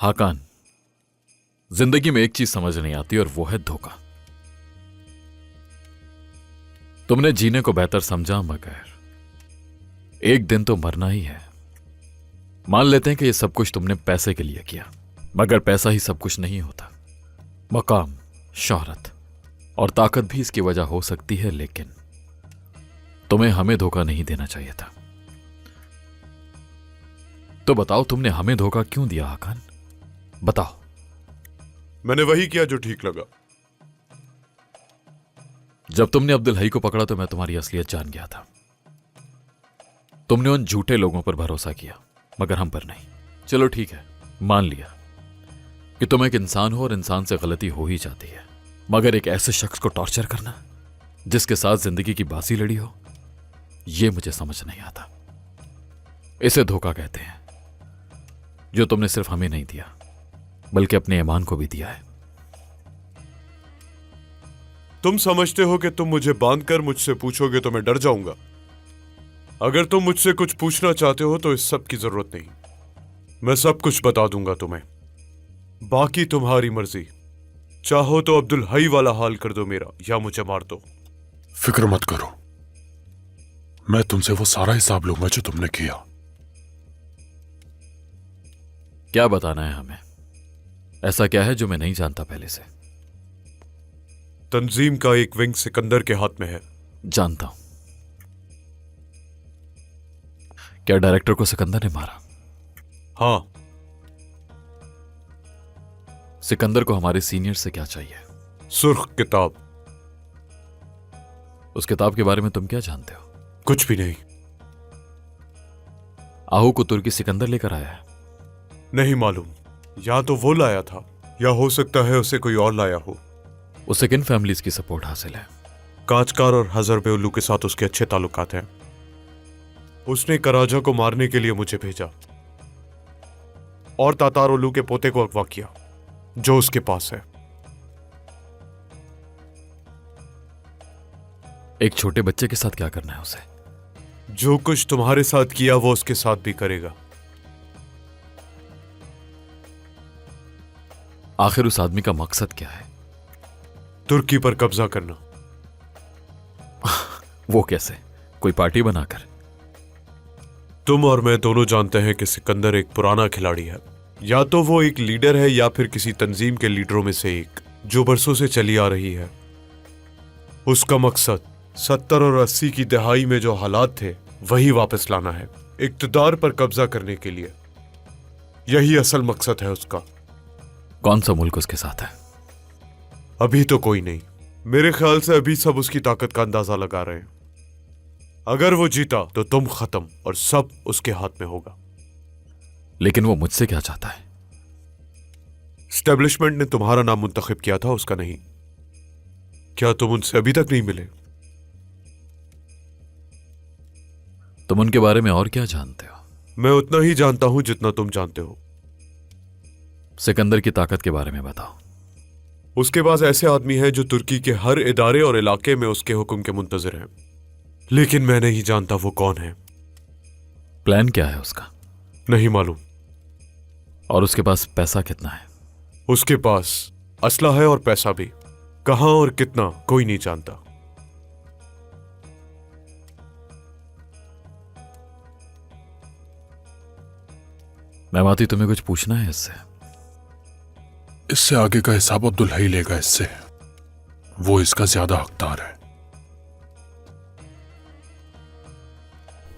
हाकान, जिंदगी में एक चीज समझ नहीं आती और वो है धोखा। तुमने जीने को बेहतर समझा, मगर एक दिन तो मरना ही है। मान लेते हैं कि ये सब कुछ तुमने पैसे के लिए किया, मगर पैसा ही सब कुछ नहीं होता। मकाम, शोहरत और ताकत भी इसकी वजह हो सकती है, लेकिन तुम्हें हमें धोखा नहीं देना चाहिए था। तो बताओ, तुमने हमें धोखा क्यों दिया हाकान? बताओ। मैंने वही किया जो ठीक लगा। जब तुमने अब्दुल हई को पकड़ा तो मैं तुम्हारी असलियत जान गया था। तुमने उन झूठे लोगों पर भरोसा किया, मगर हम पर नहीं। चलो ठीक है, मान लिया कि तुम एक इंसान हो और इंसान से गलती हो ही जाती है, मगर एक ऐसे शख्स को टॉर्चर करना जिसके साथ जिंदगी की बाजी लड़ी हो, यह मुझे समझ नहीं आता। इसे धोखा कहते हैं, जो तुमने सिर्फ हमें नहीं दिया बल्कि अपने ईमान को भी दिया है। तुम समझते हो कि तुम मुझे बांधकर मुझसे पूछोगे तो मैं डर जाऊंगा? अगर तुम मुझसे कुछ पूछना चाहते हो तो इस सब की जरूरत नहीं। मैं सब कुछ बता दूंगा तुम्हें, बाकी तुम्हारी मर्जी। चाहो तो अब्दुल हई वाला हाल कर दो मेरा, या मुझे मार दो। फिक्र मत करो, मैं तुमसे वो सारा हिसाब लूंगा जो तुमने किया। क्या बताना है हमें? ऐसा क्या है जो मैं नहीं जानता पहले से? तंजीम का एक विंग सिकंदर के हाथ में है। जानता हूं। क्या डायरेक्टर को सिकंदर ने मारा? हाँ। सिकंदर को हमारे सीनियर से क्या चाहिए? सुर्ख किताब। उस किताब के बारे में तुम क्या जानते हो? कुछ भी नहीं। आहू को तुर्की सिकंदर लेकर आया है? नहीं मालूम, या तो वो लाया था या हो सकता है उसे कोई और लाया हो। उसे किन फैमिलीज की सपोर्ट हासिल है? काचकार और हजरबेउल्लू के साथ उसके अच्छे ताल्लुकात हैं। उसने कराजा को मारने के लिए मुझे भेजा और तातारोलू के पोते को अगवा किया जो उसके पास है। एक छोटे बच्चे के साथ क्या करना है उसे? जो कुछ तुम्हारे साथ किया वो उसके साथ भी करेगा। आखिर उस आदमी का मकसद क्या है? तुर्की पर कब्जा करना। वो कैसे? कोई पार्टी बनाकर? तुम और मैं दोनों जानते हैं कि सिकंदर एक पुराना खिलाड़ी है। या तो वो एक लीडर है या फिर किसी तंजीम के लीडरों में से एक जो बरसों से चली आ रही है। उसका मकसद 70 और 80 की दहाई में जो हालात थे वही वापस लाना है, इक्तदार पर कब्जा करने के लिए। यही असल मकसद है उसका। कौन सा मुल्क उसके साथ है? अभी तो कोई नहीं। मेरे ख्याल से अभी सब उसकी ताकत का अंदाजा लगा रहे हैं। अगर वो जीता तो तुम खत्म और सब उसके हाथ में होगा। लेकिन वो मुझसे क्या चाहता है? एस्टेब्लिशमेंट ने तुम्हारा नाम मुंतखब किया था, उसका नहीं। क्या तुम उनसे अभी तक नहीं मिले? तुम उनके बारे में और क्या जानते हो? मैं उतना ही जानता हूं जितना तुम जानते हो। सिकंदर की ताकत के बारे में बताओ। उसके पास ऐसे आदमी हैं जो तुर्की के हर इदारे और इलाके में उसके हुक्म के मुंतजिर हैं, लेकिन मैं नहीं जानता वो कौन है। प्लान क्या है उसका? नहीं मालूम। और उसके पास पैसा कितना है? उसके पास असला है और पैसा भी। कहां और कितना कोई नहीं जानता। मैमाती, तुम्हें कुछ पूछना है इससे? इससे आगे का हिसाब अब्दुल हई लेगा इससे। वो इसका ज्यादा हकदार है।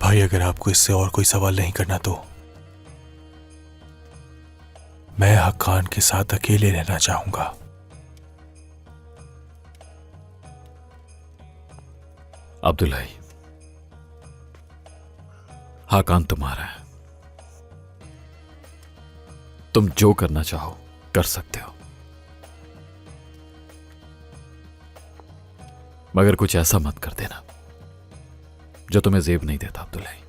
भाई, अगर आपको इससे और कोई सवाल नहीं करना तो मैं हक्कान के साथ अकेले रहना चाहूंगा। अब्दुल हई, हाकान तुम्हारा है। तुम जो करना चाहो कर सकते हो, मगर कुछ ऐसा मत कर देना जो तुम्हें जेब नहीं देता अब्दुल हई।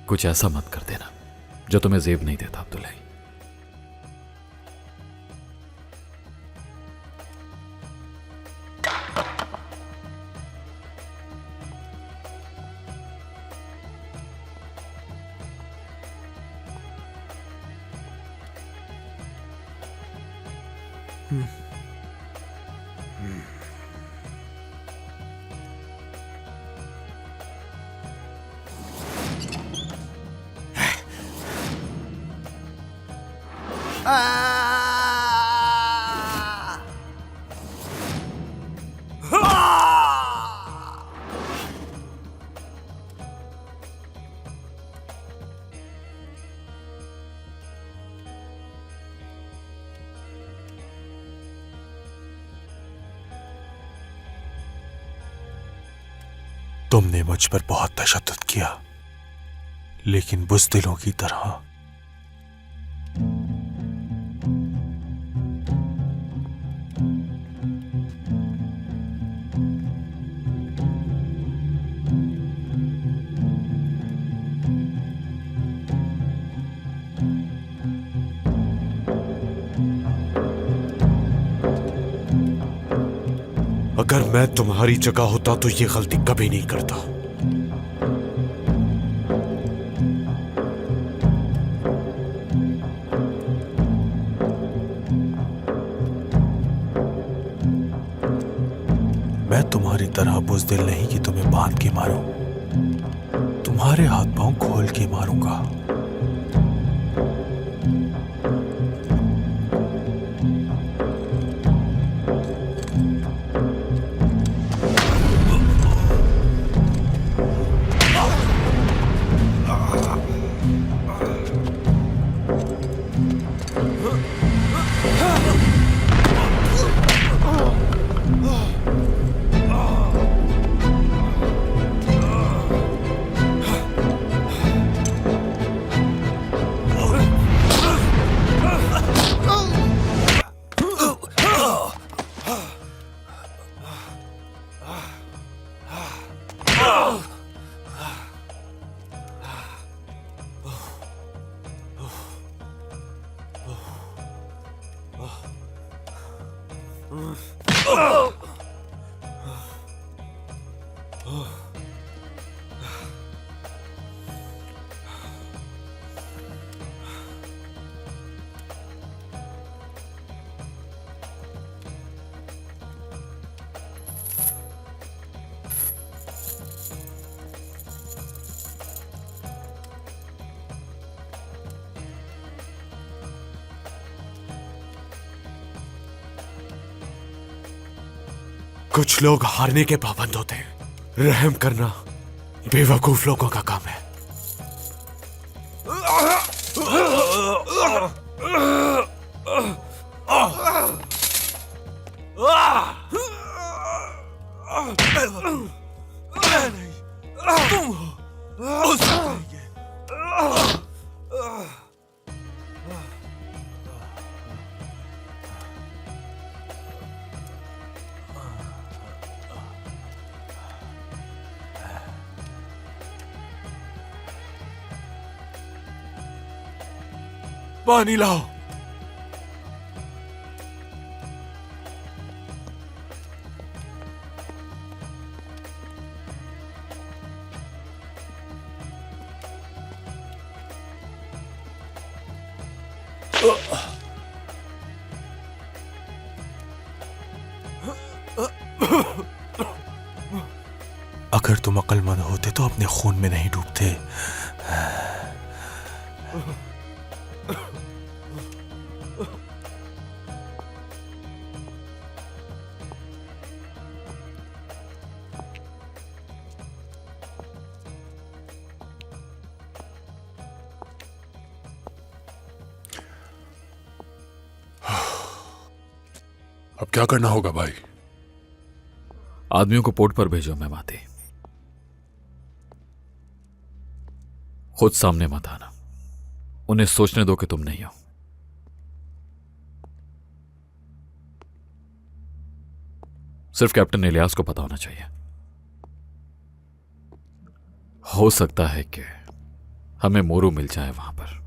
कुछ ऐसा मत कर देना जो तुम्हें जेब नहीं देता अब्दुल्लाई। तुमने मुझ पर बहुत तशद्दुद किया, लेकिन बुज़दिलों की तरह। अगर मैं तुम्हारी जगह होता तो ये गलती कभी नहीं करता। मैं तुम्हारी तरह बुज़दिल नहीं कि तुम्हें बांध के मारूं, तुम्हारे हाथ पांव खोल के मारूंगा। कुछ लोग हारने के पाबंद होते हैं, रहम करना बेवकूफ लोगों का काम है। पानी लाओ। अगर तुम अक्लमंद होते तो अपने खून में नहीं डूबते। अब क्या करना होगा भाई? आदमियों को पोर्ट पर भेजो मेहमाती। खुद सामने मत आना, उन्हें सोचने दो कि तुम नहीं हो। सिर्फ कैप्टन इलियास को पता होना चाहिए। हो सकता है कि हमें मोरू मिल जाए वहां पर।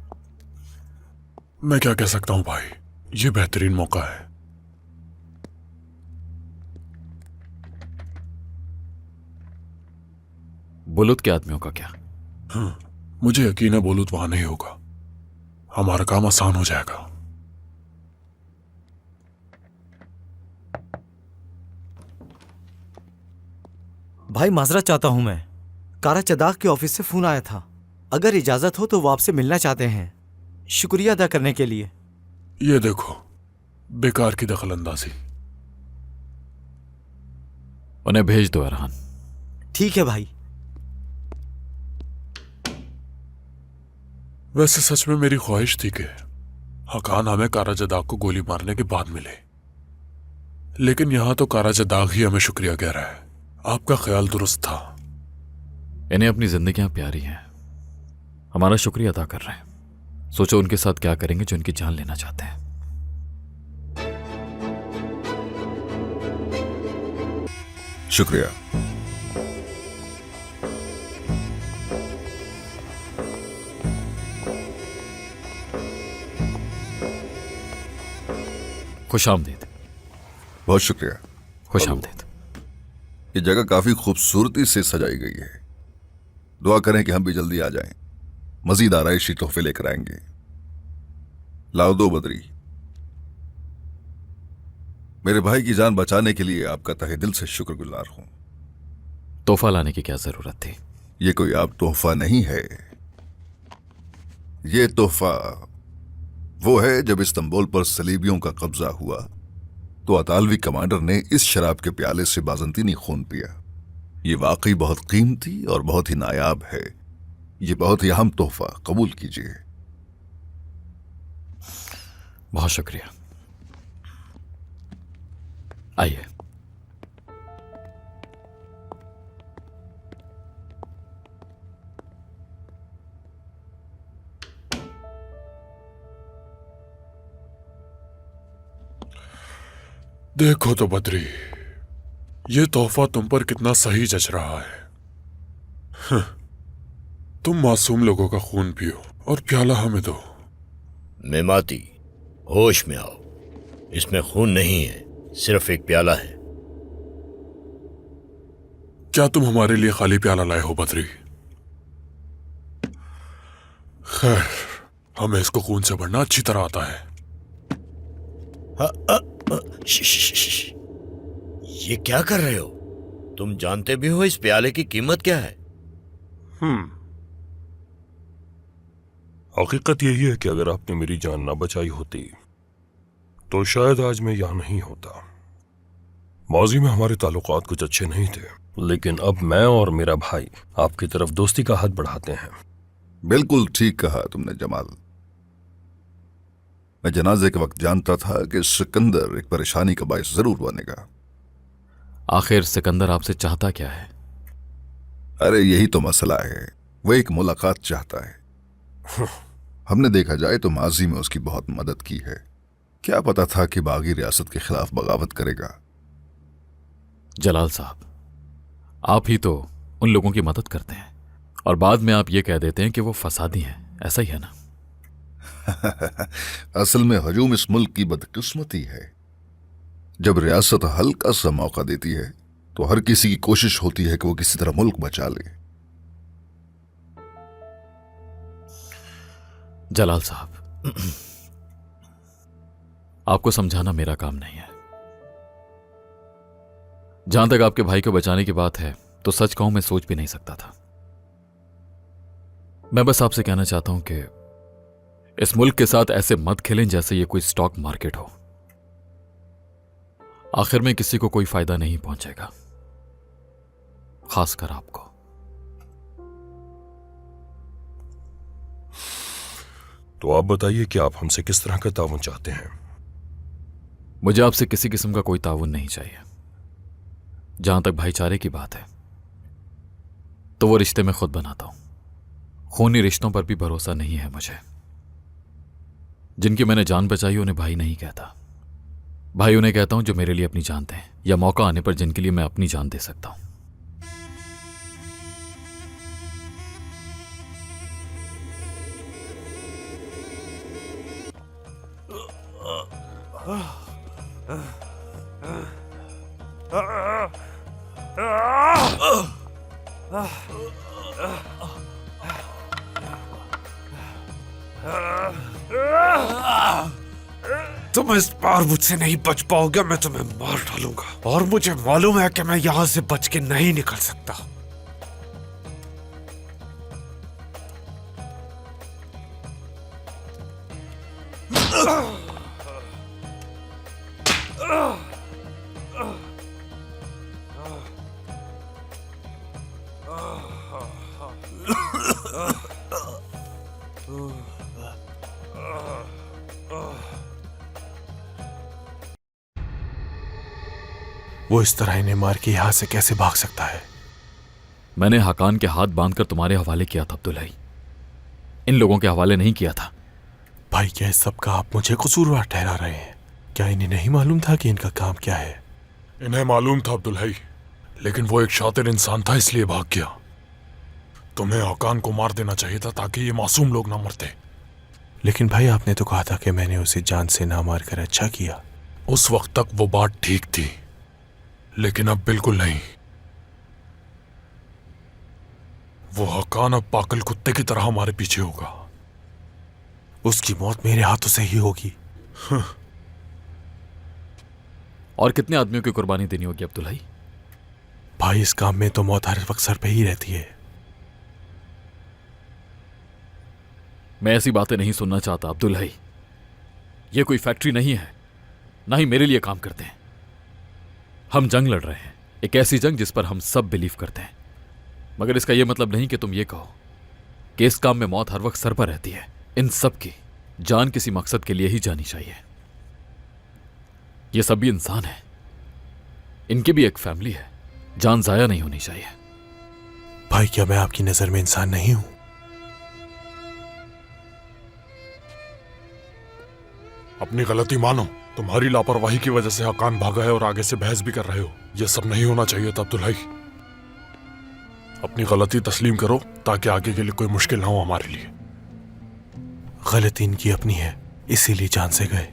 मैं क्या कह सकता हूं भाई, ये बेहतरीन मौका है। बुलुत के आदमियों का क्या? मुझे यकीन है बोलूत वहां नहीं होगा, हमारा काम आसान हो जाएगा। भाई माजरत चाहता हूं मैं, कारा चदाक के ऑफिस से फोन आया था। अगर इजाजत हो तो वो आपसे मिलना चाहते हैं, शुक्रिया अदा करने के लिए। ये देखो, बेकार की दखलंदाजी। उन्हें भेज दो अरहान। ठीक है भाई। वैसे सच में मेरी ख्वाहिश थी कि हकान हमें कारा जदाक को गोली मारने के बाद मिले, लेकिन यहां तो कारा जदाक ही हमें शुक्रिया कह रहा है। आपका ख्याल दुरुस्त था। इन्हें अपनी जिंदगियां प्यारी हैं, हमारा शुक्रिया अदा कर रहे हैं। सोचो उनके साथ क्या करेंगे जो उनकी जान लेना चाहते हैं। शुक्रिया। खुश आमदीद। बहुत शुक्रिया। खुश आमदीद। ये जगह काफी खूबसूरती से सजाई गई है। दुआ करें कि हम भी जल्दी आ जाएं। मजीद आराइशी तोहफे लेकर आएंगे। लाओ दो बदरी। मेरे भाई की जान बचाने के लिए आपका तहे दिल से शुक्रगुजार हूं। तोहफा लाने की क्या जरूरत थी? ये कोई आप तोहफा नहीं है, ये तोहफा वो है जब इस्तांबुल पर सलीबियों का कब्जा हुआ तो अतालवी कमांडर ने इस शराब के प्याले से बाजंतीनी खून पिया। ये वाकई बहुत कीमती और बहुत ही नायाब है। ये बहुत ही अहम तोहफा, कबूल कीजिए। बहुत शुक्रिया। आइए। देखो तो बद्री, ये तोहफा तुम पर कितना सही जच रहा है। तुम मासूम लोगों का खून पियो और प्याला हमें दो। मेमाती, होश में आओ। इसमें खून नहीं है, सिर्फ एक प्याला है। क्या तुम हमारे लिए खाली प्याला लाए हो बद्री? खैर, हमें इसको खून से भरना अच्छी तरह आता है। ये क्या कर रहे हो? तुम जानते भी हो इस प्याले की कीमत क्या है? हकीकत यही है कि अगर आपने मेरी जान ना बचाई होती तो शायद आज मैं यहां नहीं होता। माजी में हमारे ताल्लुकात कुछ अच्छे नहीं थे, लेकिन अब मैं और मेरा भाई आपकी तरफ दोस्ती का हाथ बढ़ाते हैं। बिल्कुल ठीक कहा तुमने जमाल। मैं जनाजे के वक्त जानता था कि सिकंदर एक परेशानी का बायस जरूर बनेगा। आखिर सिकंदर आपसे चाहता क्या है? अरे यही तो मसला है, वो एक मुलाकात चाहता है। हमने देखा जाए तो माजी में उसकी बहुत मदद की है। क्या पता था कि बागी रियासत के खिलाफ बगावत करेगा। जलाल साहब, आप ही तो उन लोगों की मदद करते हैं और बाद में आप ये कह देते हैं कि वो फसादी हैं, ऐसा ही है ना? असल में हजूम इस मुल्क की बदकिस्मती है। जब रियासत हल्का सा मौका देती है तो हर किसी की कोशिश होती है कि वो किसी तरह मुल्क बचा ले। जलाल साहब, आपको समझाना मेरा काम नहीं है। जहां तक आपके भाई को बचाने की बात है तो सच कहूं मैं सोच भी नहीं सकता था। मैं बस आपसे कहना चाहता हूं कि इस मुल्क के साथ ऐसे मत खेलें जैसे ये कोई स्टॉक मार्केट हो। आखिर में किसी को कोई फायदा नहीं पहुंचेगा, खासकर आपको। तो आप बताइए कि आप हमसे किस तरह का ताउन चाहते हैं? मुझे आपसे किसी किस्म का कोई ताउन नहीं चाहिए। जहां तक भाईचारे की बात है तो वो रिश्ते मैं खुद बनाता हूं। खूनी रिश्तों पर भी भरोसा नहीं है मुझे। जिनकी मैंने जान बचाई उन्हें भाई नहीं कहता। भाई उन्हें कहता हूं जो मेरे लिए अपनी जान दें या मौका आने पर जिनके लिए मैं अपनी जान दे सकता हूं। तुम इस बार मुझसे नहीं बच पाओगे, मैं तुम्हें मार डालूंगा और मुझे मालूम है कि मैं यहां से बच के नहीं निकल सकता। वो इस तरह इन्हें मार के यहां से कैसे भाग सकता है? मैंने हकान के हाथ बांधकर तुम्हारे हवाले किया था अब्दुल हई, इन लोगों के हवाले नहीं किया था। भाई क्या इस सब का आप मुझे कसूरवार ठहरा रहे हैं? क्या इन्हें नहीं मालूम था कि इनका काम क्या है? इन्हें मालूम था अब्दुल हई, लेकिन वो एक शातिर इंसान था इसलिए भाग गया। तुम्हें हकान को मार देना चाहिए था ताकि ये मासूम लोग ना मरते। लेकिन भाई आपने तो कहा था कि मैंने उसे जान से ना मार कर अच्छा किया। उस वक्त तक वो बात ठीक थी, लेकिन अब बिल्कुल नहीं। वो हकान अब पागल कुत्ते की तरह हमारे पीछे होगा। उसकी मौत मेरे हाथों से ही होगी। और कितने आदमियों की कुर्बानी देनी होगी अब्दुल हई? भाई इस काम में तो मौत हर वक्त सर पे ही रहती है। मैं ऐसी बातें नहीं सुनना चाहता अब्दुल हई। ये कोई फैक्ट्री नहीं है, ना ही मेरे लिए काम करते हैं। हम जंग लड़ रहे हैं, एक ऐसी जंग जिस पर हम सब बिलीव करते हैं। मगर इसका यह मतलब नहीं कि तुम ये कहो कि इस काम में मौत हर वक्त सर पर रहती है। इन सब की जान किसी मकसद के लिए ही जानी चाहिए। ये सभी इंसान हैं, इनकी भी एक फैमिली है, जान जाया नहीं होनी चाहिए। भाई क्या मैं आपकी नजर में इंसान नहीं हूं? अपनी गलती मानो। तुम्हारी लापरवाही की वजह से हकान भागा है और आगे से बहस भी कर रहे हो। यह सब नहीं होना चाहिए था अब्दुल हई। अपनी गलती तस्लीम करो ताकि आगे के लिए कोई मुश्किल ना हो हमारे लिए। गलती इनकी अपनी है, इसीलिए जान से गए।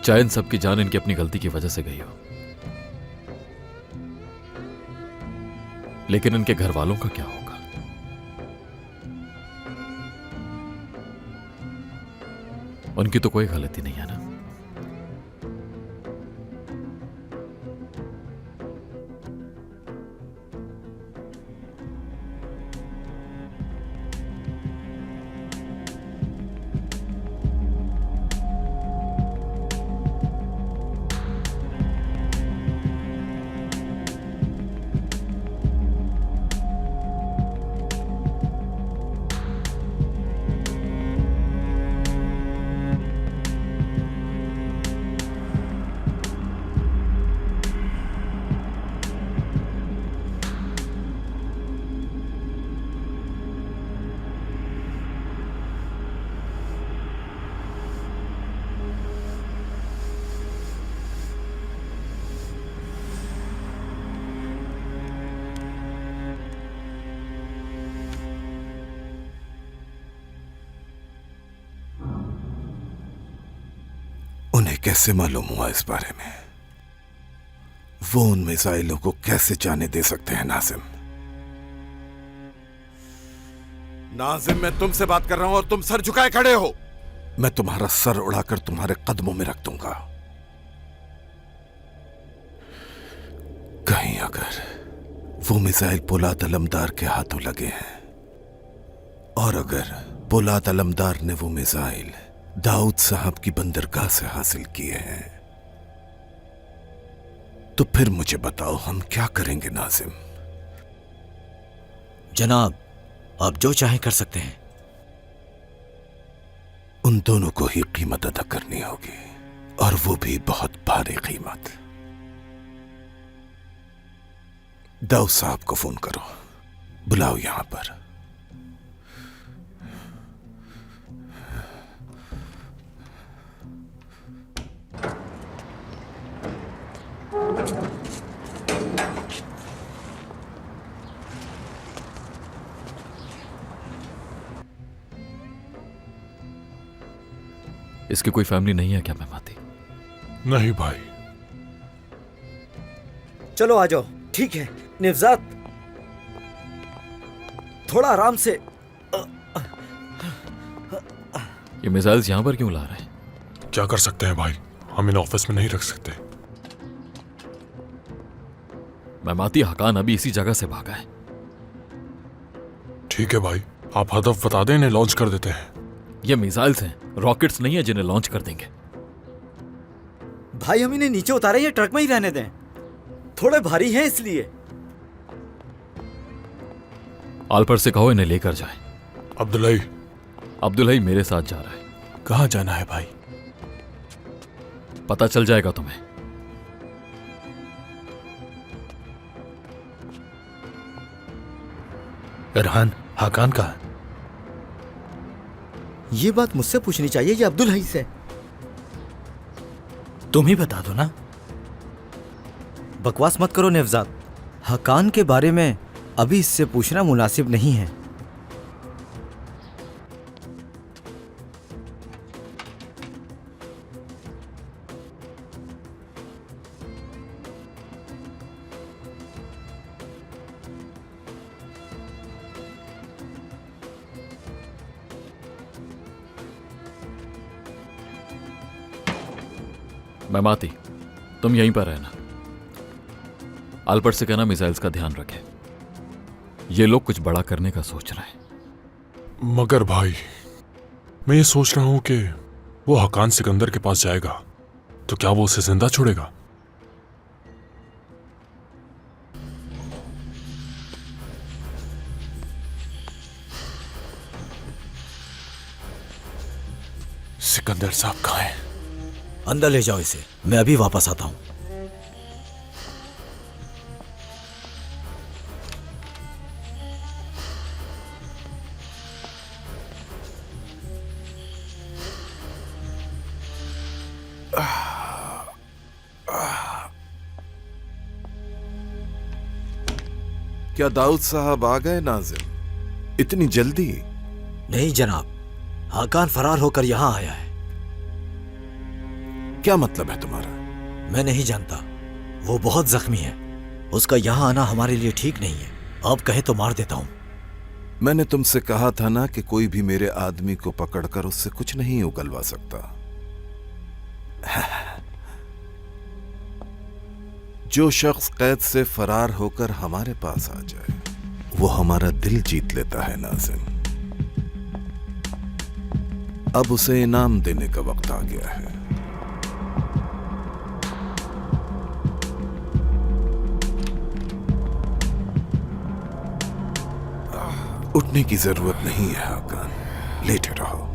चाहे इन सबकी जान इनकी अपनी गलती की वजह से गई हो, लेकिन इनके घर वालों का क्या होगा? उनकी तो कोई गलती नहीं है ना। उन्हें कैसे मालूम हुआ इस बारे में? वो उन मिसाइलों को कैसे जाने दे सकते हैं? नाजिम, नाजिम, मैं तुमसे बात कर रहा हूं और तुम सर झुकाए खड़े हो। मैं तुम्हारा सर उड़ाकर तुम्हारे कदमों में रख दूंगा। कहीं अगर वो मिसाइल पोलाद अलमदार के हाथों लगे हैं और अगर पोलाद अलमदार ने वो मिसाइल दाऊद साहब की बंदरगाह से हासिल किए हैं, तो फिर मुझे बताओ हम क्या करेंगे? नाजिम जनाब, आप जो चाहें कर सकते हैं। उन दोनों को ही कीमत अदा करनी होगी, और वो भी बहुत भारी कीमत। दाऊद साहब को फोन करो, बुलाओ यहां पर। इसकी कोई फैमिली नहीं है क्या मेमाती? नहीं भाई। चलो आ जाओ। ठीक है निवजात, थोड़ा आराम से। ये मिसाइल्स यहां पर क्यों ला रहे हैं? क्या कर सकते हैं भाई, हम इन्हें ऑफिस में नहीं रख सकते। मेमाती, हकान अभी इसी जगह से भागा है। ठीक है भाई, आप हदफ बता दें, इन्हें लॉन्च कर देते हैं। ये मिसाइल्स हैं, रॉकेट्स नहीं है जिन्हें लॉन्च कर देंगे। भाई हम इन्हें नीचे उतारें या ट्रक में ही रहने दें? थोड़े भारी हैं इसलिए। आलपर से कहो इन्हें लेकर जाए। अब्दुल्लाई। अब्दुल्लाई मेरे साथ जा रहा है। कहाँ जाना है भाई? पता चल जाएगा तुम्हें। इरहान, हाकान कहाँ? ये बात मुझसे पूछनी चाहिए या अब्दुल हई से? तुम ही बता दो ना। बकवास मत करो नेवजात, हकान के बारे में अभी इससे पूछना मुनासिब नहीं है। मेमाती, तुम यहीं पर रहना। आलपर से कहना मिसाइल्स का ध्यान रखे। ये लोग कुछ बड़ा करने का सोच रहे हैं। मगर भाई, मैं ये सोच रहा हूं कि वो हकान सिकंदर के पास जाएगा तो क्या वो उसे जिंदा छोड़ेगा? सिकंदर साहब कहाँ हैं? अंदर ले जाओ इसे, मैं अभी वापस आता हूं। क्या दाऊद साहब आ गए नाजिम? इतनी जल्दी? नहीं जनाब, हाकान फरार होकर यहां आया है। क्या मतलब है तुम्हारा? मैं नहीं जानता, वो बहुत जख्मी है। उसका यहां आना हमारे लिए ठीक नहीं है। आप कहे तो मार देता हूं। मैंने तुमसे कहा था ना कि कोई भी मेरे आदमी को पकड़कर उससे कुछ नहीं उगलवा सकता। जो शख्स कैद से फरार होकर हमारे पास आ जाए वो हमारा दिल जीत लेता है नाज़िम। अब उसे इनाम देने का वक्त आ गया है। उठने की जरूरत नहीं है हाकान, लेटे रहो।